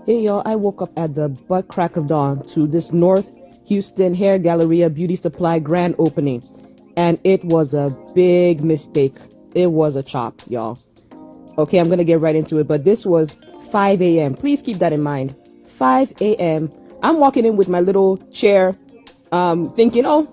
Hey y'all, I woke up at the butt crack of dawn to this North Houston Hair Galleria Beauty Supply grand opening. And it was a big mistake. It was a chop, y'all. Okay, I'm gonna get right into it, but this was 5 a.m. Please keep that in mind. 5 a.m. I'm walking in with my little chair, thinking, oh,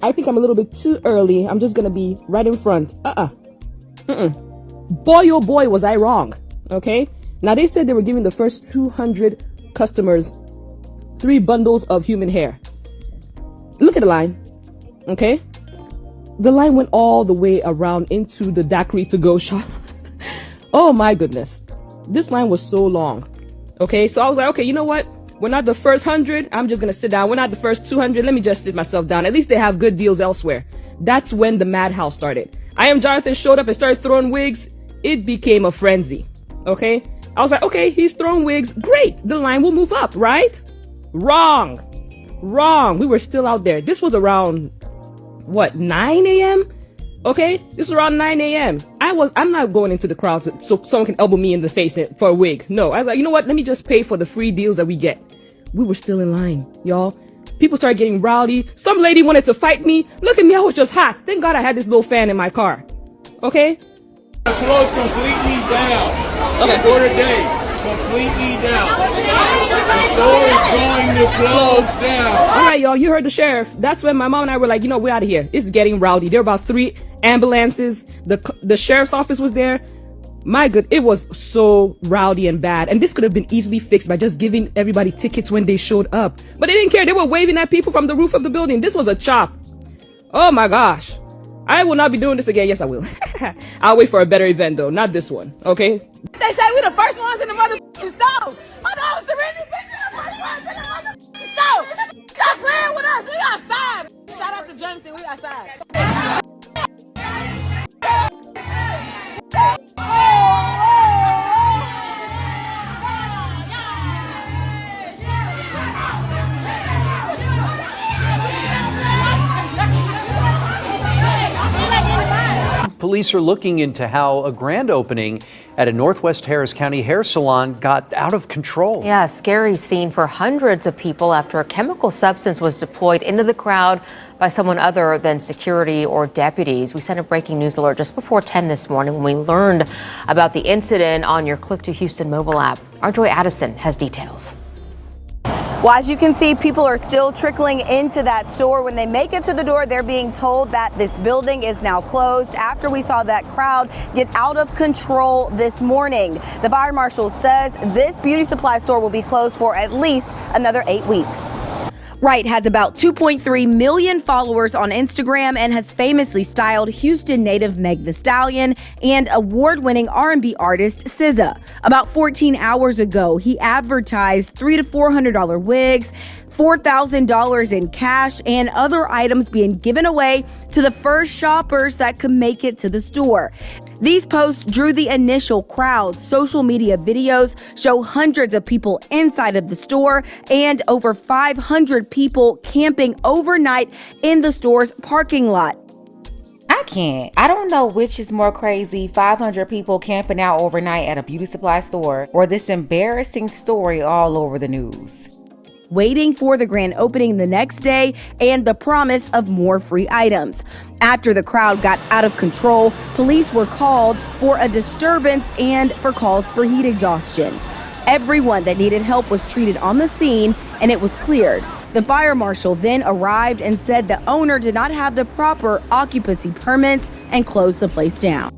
I think I'm a little bit too early. I'm just gonna be right in front. Boy, oh boy, was I wrong. Okay? Now, they said they were giving the first 200 customers 3 bundles of human hair. Look at the line. Okay? The line went all the way around into the daiquiri to go shop. Oh my goodness. This line was so long. Okay? So I was like, okay, you know what? We're not the first 100. I'm just going to sit down. We're not the first 200. Let me just sit myself down. At least they have good deals elsewhere. That's when the madhouse started. I Am Jonathan showed up and started throwing wigs. It became a frenzy. Okay? I was like, okay, he's throwing wigs. Great. The line will move up, right? Wrong. We were still out there. This was around, 9 a.m.? Okay? This was around 9 a.m. I'm not going into the crowd so someone can elbow me in the face for a wig. No. I was like, you know what? Let me just pay for the free deals that we get. We were still in line, y'all. People started getting rowdy. Some lady wanted to fight me. Look at me. I was just hot. Thank God I had this little fan in my car. Okay? Close completely down. Okay. For the day, completely down. The store is going to close down. All right, y'all, you heard the sheriff. That's when my mom and I were like, we're out of here. It's getting rowdy. There were about 3 ambulances. The sheriff's office was there. My good, it was so rowdy and bad. And this could have been easily fixed by just giving everybody tickets when they showed up. But they didn't care. They were waving at people from the roof of the building. This was a chop. Oh my gosh. I will not be doing this again. Yes, I will. I'll wait for a better event though, not this one. Okay? They say we the first ones in the motherfucking stove. My dog Serenity been the first ones in the motherfucking stove. Stop playing with us. We outside. Shout out to Jonathan. We outside. Police are looking into how a grand opening at a Northwest Harris County hair salon got out of control. Yeah, scary scene for hundreds of people after a chemical substance was deployed into the crowd by someone other than security or deputies. We sent a breaking news alert just before 10 this morning when we learned about the incident on your Click to Houston mobile app. Our Joy Addison has details. Well, as you can see, people are still trickling into that store. When they make it to the door, they're being told that this building is now closed after we saw that crowd get out of control this morning. The fire marshal says this beauty supply store will be closed for at least another 8 weeks. Wright has about 2.3 million followers on Instagram and has famously styled Houston native Meg Thee Stallion and award-winning R&B artist SZA. About 14 hours ago, he advertised $300 to $400 wigs, $4,000 in cash, and other items being given away to the first shoppers that could make it to the store. These posts drew the initial crowd. Social media videos show hundreds of people inside of the store and over 500 people camping overnight in the store's parking lot. I don't know which is more crazy, 500 people camping out overnight at a beauty supply store or this embarrassing story all over the news. Waiting for the grand opening the next day and the promise of more free items. After the crowd got out of control, police were called for a disturbance and for calls for heat exhaustion. Everyone that needed help was treated on the scene and it was cleared. The fire marshal then arrived and said the owner did not have the proper occupancy permits and closed the place down.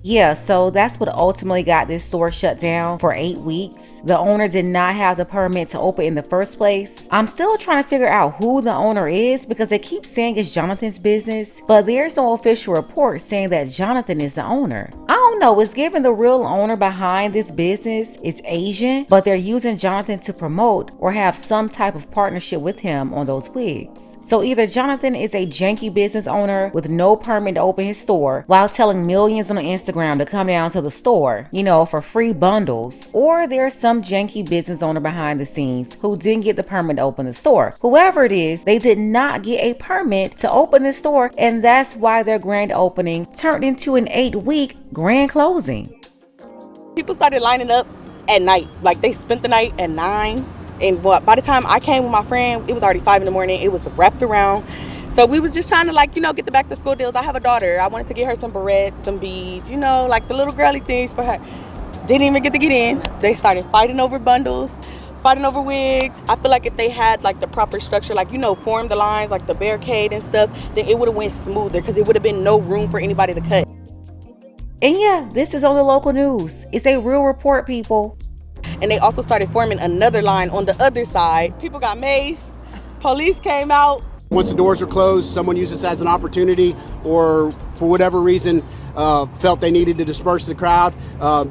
Yeah, so that's what ultimately got this store shut down for 8 weeks. The owner did not have the permit to open in the first place. I'm still trying to figure out who the owner is because they keep saying it's Jonathan's business, but there's no official report saying that Jonathan is the owner. I don't know, it's given the real owner behind this business is Asian, but they're using Jonathan to promote or have some type of partnership with him on those wigs. So either Jonathan is a janky business owner with no permit to open his store while telling millions on Instagram to come down to the store, for free bundles, or there's some janky business owner behind the scenes who didn't get the permit to open the store. Whoever it is, they did not get a permit to open the store, and that's why their grand opening turned into an 8-week grand closing. People started lining up at night. Like, they spent the night at 9. And by the time I came with my friend, it was already 5 in the morning. It was wrapped around. So we was just trying to, like, get the back to school deals. I have a daughter. I wanted to get her some barrettes, some beads, like the little girly things for her. Didn't even get to get in. They started fighting over bundles, fighting over wigs. I feel like if they had, like, the proper structure, like, form the lines, like the barricade and stuff, then it would have went smoother because it would have been no room for anybody to cut. And yeah, this is on the local news. It's a real report, people. And they also started forming another line on the other side. People got maced. Police came out. Once the doors were closed, someone used this as an opportunity or for whatever reason felt they needed to disperse the crowd.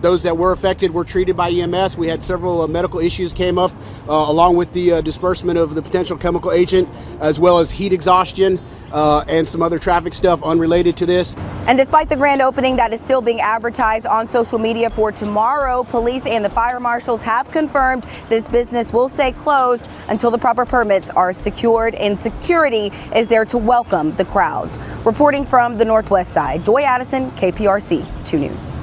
Those that were affected were treated by EMS. We had several medical issues came up along with the disbursement of the potential chemical agent, as well as heat exhaustion and some other traffic stuff unrelated to this. And despite the grand opening that is still being advertised on social media for tomorrow, police and the fire marshals have confirmed this business will stay closed until the proper permits are secured and security is there to welcome the crowds. Reporting from the Northwest Side, Joy Addison, KPRC 2 News.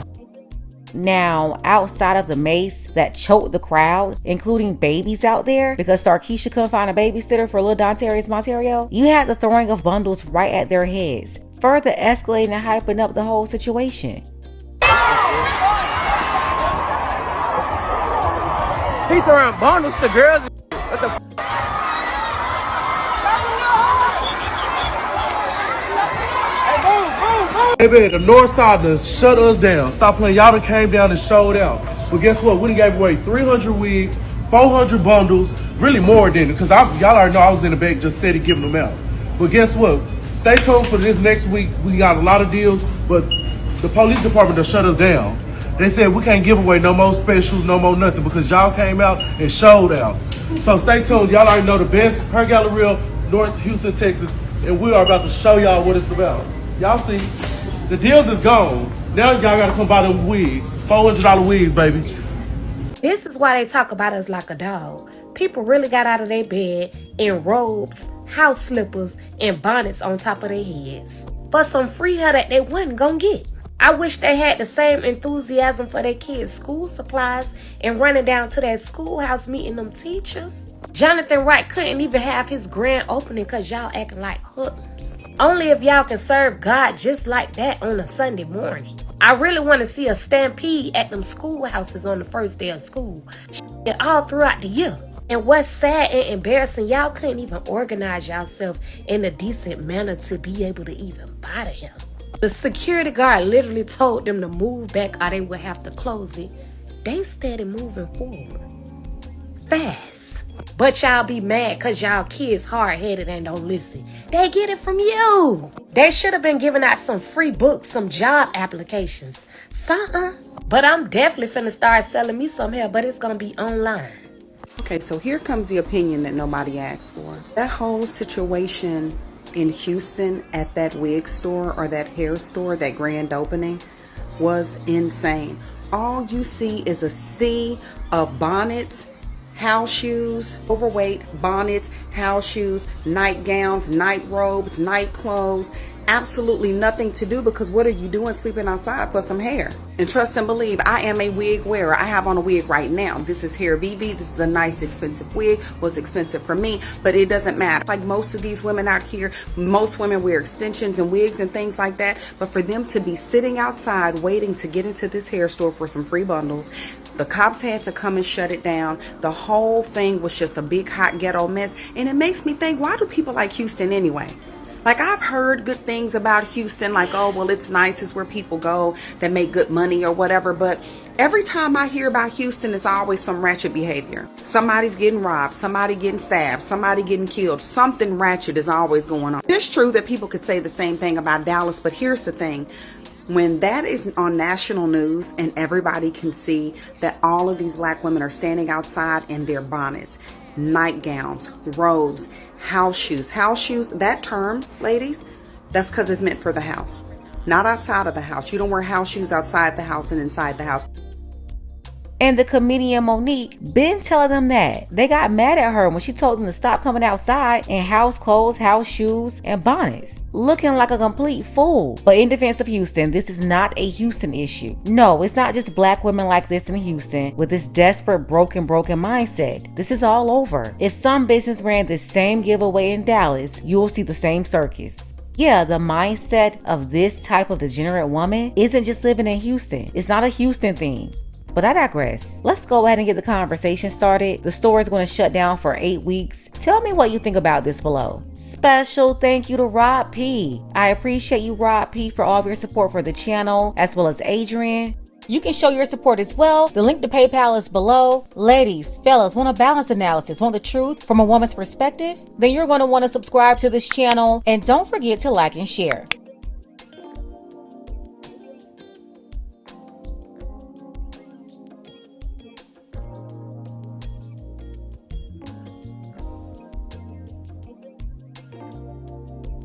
Now, outside of the mace that choked the crowd, including babies out there, because Sarkeisha couldn't find a babysitter for little Dontarius Monterio, you had the throwing of bundles right at their heads, further escalating and hyping up the whole situation. He throwing bundles to girls. What the Baby, the north side done shut us down. Stop playing. Y'all done came down and showed out. But guess what? We done gave away 300 wigs, 400 bundles, really more than it, because y'all already know I was in the back just steady giving them out. But guess what? Stay tuned for this next week. We got a lot of deals, but the police department done shut us down. They said we can't give away no more specials, no more nothing, because y'all came out and showed out. So stay tuned. Y'all already know the best per gallon real, North Houston, Texas, and we are about to show y'all what it's about. Y'all see, the deals is gone. Now y'all gotta come buy them wigs. $400 wigs, baby. This is why they talk about us like a dog. People really got out of their bed in robes, house slippers, and bonnets on top of their heads for some free hair that they wasn't gonna get. I wish they had the same enthusiasm for their kids' school supplies and running down to that schoolhouse meeting them teachers. Jonathan Wright couldn't even have his grand opening because y'all acting like hoodlums. Only if y'all can serve God just like that on a Sunday morning. I really want to see a stampede at them schoolhouses on the first day of school. All throughout the year. And what's sad and embarrassing, y'all couldn't even organize yourself in a decent manner to be able to even buy him. The security guard literally told them to move back or they would have to close it. They steady moving forward. Fast. But y'all be mad because y'all kids hard-headed and don't listen. They get it from you. They should have been giving out some free books, some job applications. Something. But I'm definitely finna start selling me some hair, but it's gonna be online. Okay, so here comes the opinion that nobody asked for. That whole situation in Houston at that wig store or that hair store, that grand opening, was insane. All you see is a sea of bonnets, house shoes, overweight bonnets, house shoes, nightgowns, night robes, night clothes. Absolutely nothing to do, because what are you doing sleeping outside for some hair? And trust and believe, I am a wig wearer. I have on a wig right now. This is Hair VV. This is a nice expensive wig. Was expensive for me, but it doesn't matter. Like most of these women out here, most women wear extensions and wigs and things like that. But for them to be sitting outside waiting to get into this hair store for some free bundles, the cops had to come and shut it down. The whole thing was just a big hot ghetto mess. And it makes me think, why do people like Houston anyway? Like, I've heard good things about Houston, like, oh, well, it's nice, it's where people go that make good money or whatever. But every time I hear about Houston, it's always some ratchet behavior. Somebody's getting robbed, somebody getting stabbed, somebody getting killed. Something ratchet is always going on. It's true that people could say the same thing about Dallas, but here's the thing. When that is on national news and everybody can see that all of these black women are standing outside in their bonnets, nightgowns, robes, house shoes, that term, ladies, that's because it's meant for the house, not outside of the house. You don't wear house shoes outside the house and inside the house. And the comedian Monique been telling them that. They got mad at her when she told them to stop coming outside in house clothes, house shoes, and bonnets, looking like a complete fool. But in defense of Houston, this is not a Houston issue. No, it's not just black women like this in Houston with this desperate, broken mindset. This is all over. If some business ran the same giveaway in Dallas, you'll see the same circus. Yeah, the mindset of this type of degenerate woman isn't just living in Houston. It's not a Houston thing. But I digress. Let's go ahead and get the conversation started. The store is going to shut down for 8 weeks. Tell me what you think about this below. Special thank you to Rob P. I appreciate you, Rob P, for all of your support for the channel, as well as Adrian. You can show your support as well. The link to PayPal is below. Ladies, fellas, want a balanced analysis, want the truth from a woman's perspective? Then you're going to want to subscribe to this channel, and don't forget to like and share.